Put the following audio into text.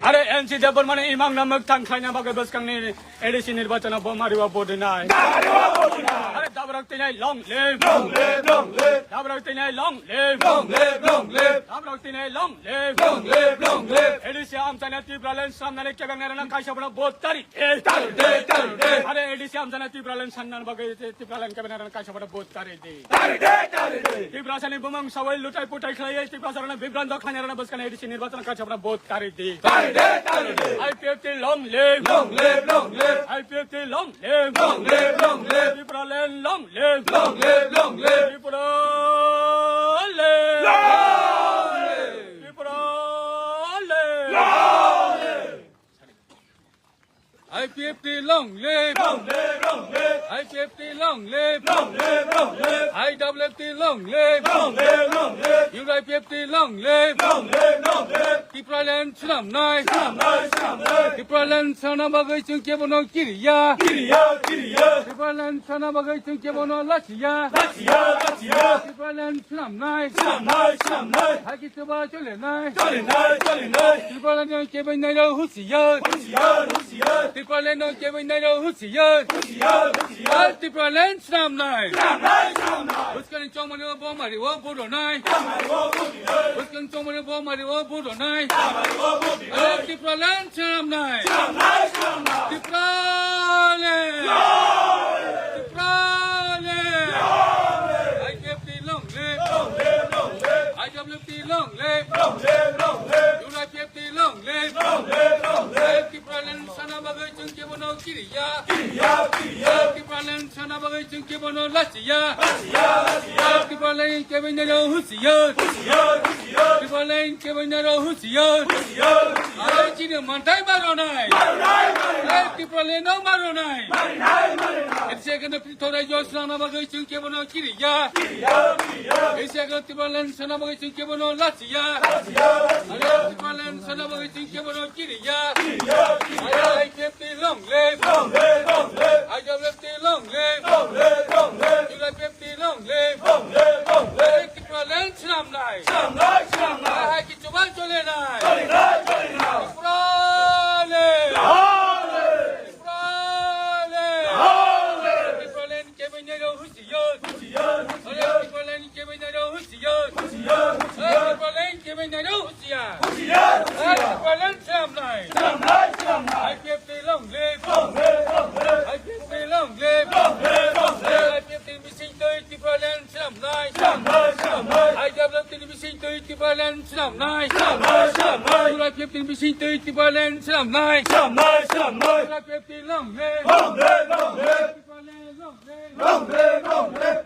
আরে এনসি দেবর মানে ইমাম নামক থাংখাইনা বাগে বসকাংনি এডিসি নির্বাচন বমারিবা বডি নাই আরে দাবরাক্তি নাই লং লিভ দাবরাক্তি নাই লং লিভ দাবরাক্তি নাই লং লিভ এডিসি আমসানা ত্রিপুরালেন সামনে কেবাংনা কাইসাবনা 2 তারিখ আরে এডিসি আমসানা ত্রিপুরালেন সান্নান বাগে ত্রিপুরালেন কেবাংনা কাইসাবনা 2 তারিখ ত্রিপুরাসানি বুমং সবাই লুটাই পুটাই খাইয়ে ত্রিপুরাসানা বিভ্রান্ত খানারানা বসকানে এডিসি নির্বাচন কাইসাবনা 2 তারিখ IPFT long live, IPFT long live, Tripura land long live, Tripura land, Tripura land. IPFT long live, IPFT long live, IWFT long live, UIPFT long live, Tripura land sunam nai, Tripura land sana bagai chungke bono kiriya, Tripura land sana bagai chungke bono lachia, Tripura land sunam nai, haki tuba chole nai, Tripura land ke bai nai lo husiya, Tripura land ke bai nai lo husiya, Tripura land sunam nai, उसका चौक मरे वो मारी वो बोलो नहीं, उसका चौक मरे वो मारी वो बोलो नहीं, त्रिपुरा लैंड शर्म नहीं, Tripura land, IPFT long live, IWFT long live, UIPFT long live, Tripura land sana bagai chungke bono kiriya, Tripura land sana bagai chungke bono lachia, Tripura land ke bai nai lo husiya, Tripura land ke bai nai lo husiya, are chini mantai maro nai, Tripura land no maro nai, ese agana thorai jos sana bagai chungke bono kiriya, ese agana Tripura land sana bagai chungke bono lachia, Tripura land sana bagai chungke bono kiriya, IPFT long live, IWFT long live, UIPFT long live, Tripura land sunam nai, haki chuba chole nai, Tripura land, Tripura land ke bai nai lo husiya, Tripura land ke bai nai lo husiya, Tripura land ke bai nai lo husiya, Tripura land sunam nai, IPFT long live, IPFT long live, IPFT missing to Tripura land sunam nai, IWFT missing to Tripura land sunam nai, UIPFT missing to Tripura land sunam nai, UIPFT long live, Tripura land long live,